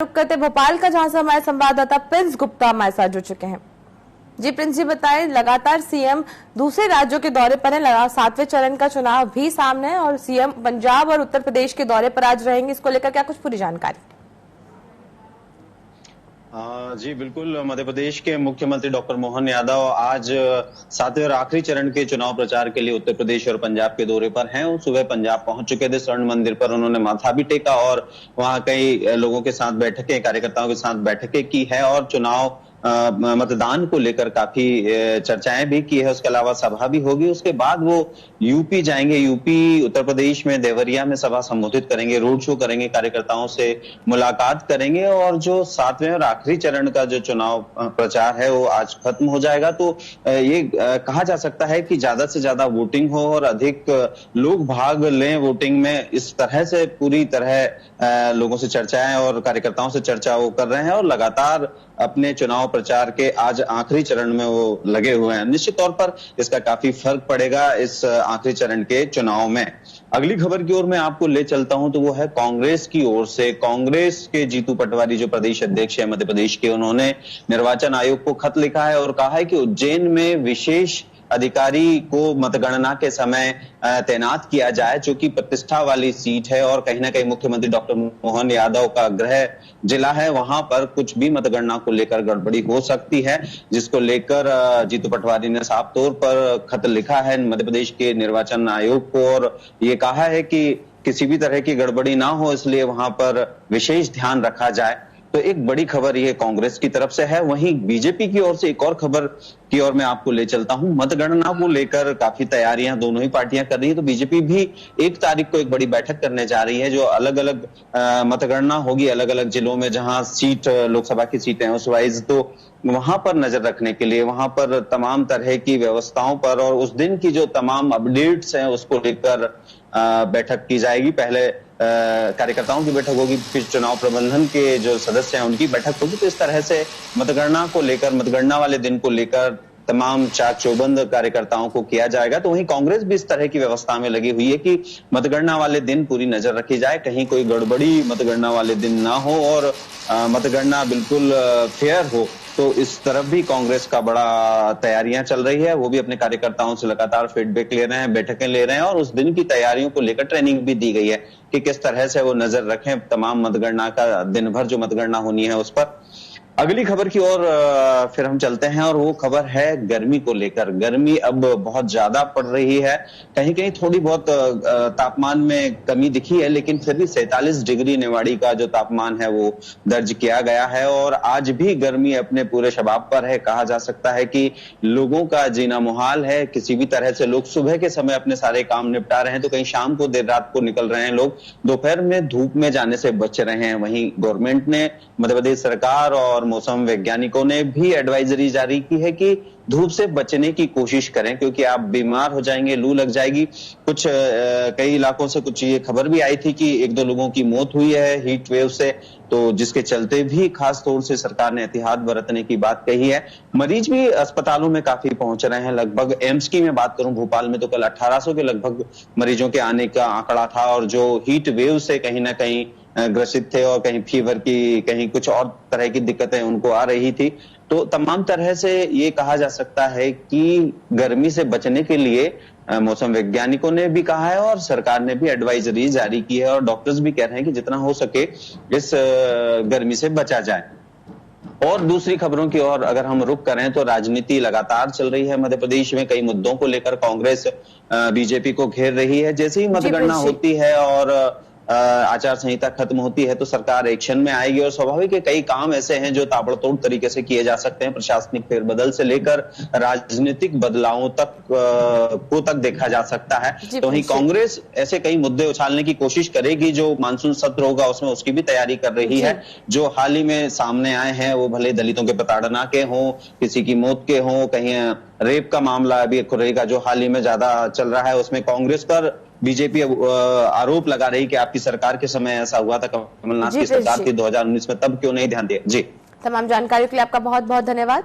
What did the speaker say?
रुक करते भोपाल का, जहां से हमारे संवाददाता प्रिंस गुप्ता हमारे साथ जुड़ चुके हैं। जी प्रिंस जी, बताएं, लगातार सीएम दूसरे राज्यों के दौरे पर है, लगातार 7वें चरण का चुनाव भी सामने है और सीएम पंजाब और उत्तर प्रदेश के दौरे पर आज रहेंगे। इसको लेकर क्या कुछ पूरी जानकारी? जी बिल्कुल, मध्य प्रदेश के मुख्यमंत्री डॉक्टर मोहन यादव आज 7वें और आखिरी चरण के चुनाव प्रचार के लिए उत्तर प्रदेश और पंजाब के दौरे पर हैं। वो सुबह पंजाब पहुंच चुके थे, स्वर्ण मंदिर पर उन्होंने माथा भी टेका और वहां कई लोगों के साथ बैठकें, कार्यकर्ताओं के साथ बैठकें की है और चुनाव मतदान को लेकर काफी चर्चाएं भी की है। उसके अलावा सभा भी होगी। उसके बाद वो यूपी जाएंगे। यूपी उत्तर प्रदेश में देवरिया में सभा संबोधित करेंगे, रोड शो करेंगे, कार्यकर्ताओं से मुलाकात करेंगे और जो 7वें और आखिरी चरण का जो चुनाव प्रचार है वो आज खत्म हो जाएगा। तो ये कहा जा सकता है कि ज्यादा से ज्यादा वोटिंग हो और अधिक लोग भाग लें वोटिंग में। इस तरह से पूरी तरह लोगों से चर्चाएं और कार्यकर्ताओं से चर्चा वो कर रहे हैं और लगातार अपने चुनाव प्रचार के आज आखिरी चरण में वो लगे हुए हैं। निश्चित तौर पर इसका काफी फर्क पड़ेगा इस आखिरी चरण के चुनाव में। अगली खबर की ओर मैं आपको ले चलता हूं तो वो है कांग्रेस की ओर से। कांग्रेस के जीतू पटवारी जो प्रदेश अध्यक्ष है मध्य प्रदेश के, उन्होंने निर्वाचन आयोग को खत लिखा है और कहा है कि उज्जैन में विशेष अधिकारी को मतगणना के समय तैनात किया जाए, जो कि प्रतिष्ठा वाली सीट है और कहीं ना कहीं मुख्यमंत्री डॉक्टर मोहन यादव का गृह जिला है। वहां पर कुछ भी मतगणना को लेकर गड़बड़ी हो सकती है, जिसको लेकर जीतू पटवारी ने साफ तौर पर खत लिखा है मध्य प्रदेश के निर्वाचन आयोग को और ये कहा है कि किसी भी तरह की गड़बड़ी ना हो, इसलिए वहां पर विशेष ध्यान रखा जाए। तो एक बड़ी खबर ये कांग्रेस की तरफ से है। वहीं बीजेपी की ओर से एक और खबर की ओर मैं आपको ले चलता हूं। मतगणना को लेकर काफी तैयारियां दोनों ही पार्टियां कर रही है। तो बीजेपी भी 1 तारीख को एक बड़ी बैठक करने जा रही है, जो अलग अलग मतगणना होगी अलग अलग जिलों में, जहां सीट लोकसभा की सीटें हैं उस वाइज। तो वहां पर नजर रखने के लिए, वहां पर तमाम तरह की व्यवस्थाओं पर और उस दिन की जो तमाम अपडेट्स हैं उसको लेकर बैठक की जाएगी। पहले कार्यकर्ताओं की बैठक होगी, फिर चुनाव प्रबंधन के जो सदस्य हैं उनकी बैठक होगी। तो इस तरह से मतगणना को लेकर, मतगणना वाले दिन को लेकर तमाम चाक चौबंद कार्यकर्ताओं को किया जाएगा। तो वहीं कांग्रेस भी इस तरह की व्यवस्था में लगी हुई है कि मतगणना वाले दिन पूरी नजर रखी जाए, कहीं कोई गड़बड़ी मतगणना वाले दिन ना हो और मतगणना बिल्कुल फेयर हो। तो इस तरफ भी कांग्रेस का बड़ा तैयारियां चल रही है। वो भी अपने कार्यकर्ताओं से लगातार फीडबैक ले रहे हैं, बैठकें ले रहे हैं और उस दिन की तैयारियों को लेकर ट्रेनिंग भी दी गई है कि किस तरह से वो नजर रखें तमाम मतगणना का, दिन भर जो मतगणना होनी है उस पर। अगली खबर की ओर फिर हम चलते हैं और वो खबर है गर्मी को लेकर। गर्मी अब बहुत ज्यादा पड़ रही है। कहीं कहीं थोड़ी बहुत तापमान में कमी दिखी है, लेकिन फिर भी 47 डिग्री निवाड़ी का जो तापमान है वो दर्ज किया गया है और आज भी गर्मी अपने पूरे शबाब पर है। कहा जा सकता है कि लोगों का जीना मुहाल है। किसी भी तरह से लोग सुबह के समय अपने सारे काम निपटा रहे हैं, तो कहीं शाम को देर रात को निकल रहे हैं लोग, दोपहर में धूप में जाने से बच रहे हैं। वहीं गवर्नमेंट ने, मध्य प्रदेश सरकार और मौसम वैज्ञानिकों ने भी एडवाइजरी जारी की है कि धूप से बचने की कोशिश करें, क्योंकि आप बीमार हो जाएंगे, लू लग जाएगी। कुछ कई इलाकों से कुछ ये खबर भी आई थी कि 1-2 लोगों की मौत हुई है हीट वेव से, तो जिसके चलते भी खास तौर से सरकार ने एहतियात बरतने की बात कही है। मरीज भी अस्पतालों में काफी पहुंच रहे हैं। लगभग एम्स की मैं बात करूं, भोपाल में तो कल 1800 के लगभग मरीजों के आने का आंकड़ा था और जो हीट वेव से कहीं ना कहीं ग्रसित थे और कहीं फीवर की, कहीं कुछ और तरह की दिक्कतें उनको आ रही थी। तो तमाम तरह से ये कहा जा सकता है कि गर्मी से बचने के लिए मौसम वैज्ञानिकों ने भी कहा है और सरकार ने भी एडवाइजरी जारी की है और डॉक्टर्स भी कह रहे हैं कि जितना हो सके इस गर्मी से बचा जाए। और दूसरी खबरों की ओर अगर हम रुख करें तो राजनीति लगातार चल रही है मध्य प्रदेश में। कई मुद्दों को लेकर कांग्रेस बीजेपी को घेर रही है। जैसे ही मतगणना होती है और आचार संहिता खत्म होती है तो सरकार एक्शन में आएगी और स्वाभाविक है कई काम ऐसे हैं जो ताबड़तोड़ तरीके से किए जा सकते हैं। प्रशासनिक फेरबदल से लेकर राजनीतिक बदलावों तक देखा जा सकता है। तो वहीं कांग्रेस ऐसे कई मुद्दे उछालने की कोशिश करेगी। जो मानसून सत्र होगा उसमें उसकी भी तैयारी कर रही है। जो हाल ही में सामने आए हैं वो भले दलितों के प्रताड़ना के हों, किसी की मौत के हों, कहीं रेप का मामला अभी खुर्रे का जो हाल ही में ज्यादा चल रहा है, उसमें कांग्रेस पर बीजेपी आरोप लगा रही कि आपकी सरकार के समय ऐसा हुआ था, कमलनाथ की सरकार थी 2019 में, तब क्यों नहीं ध्यान दिया। जी, तमाम जानकारी के लिए आपका बहुत बहुत धन्यवाद।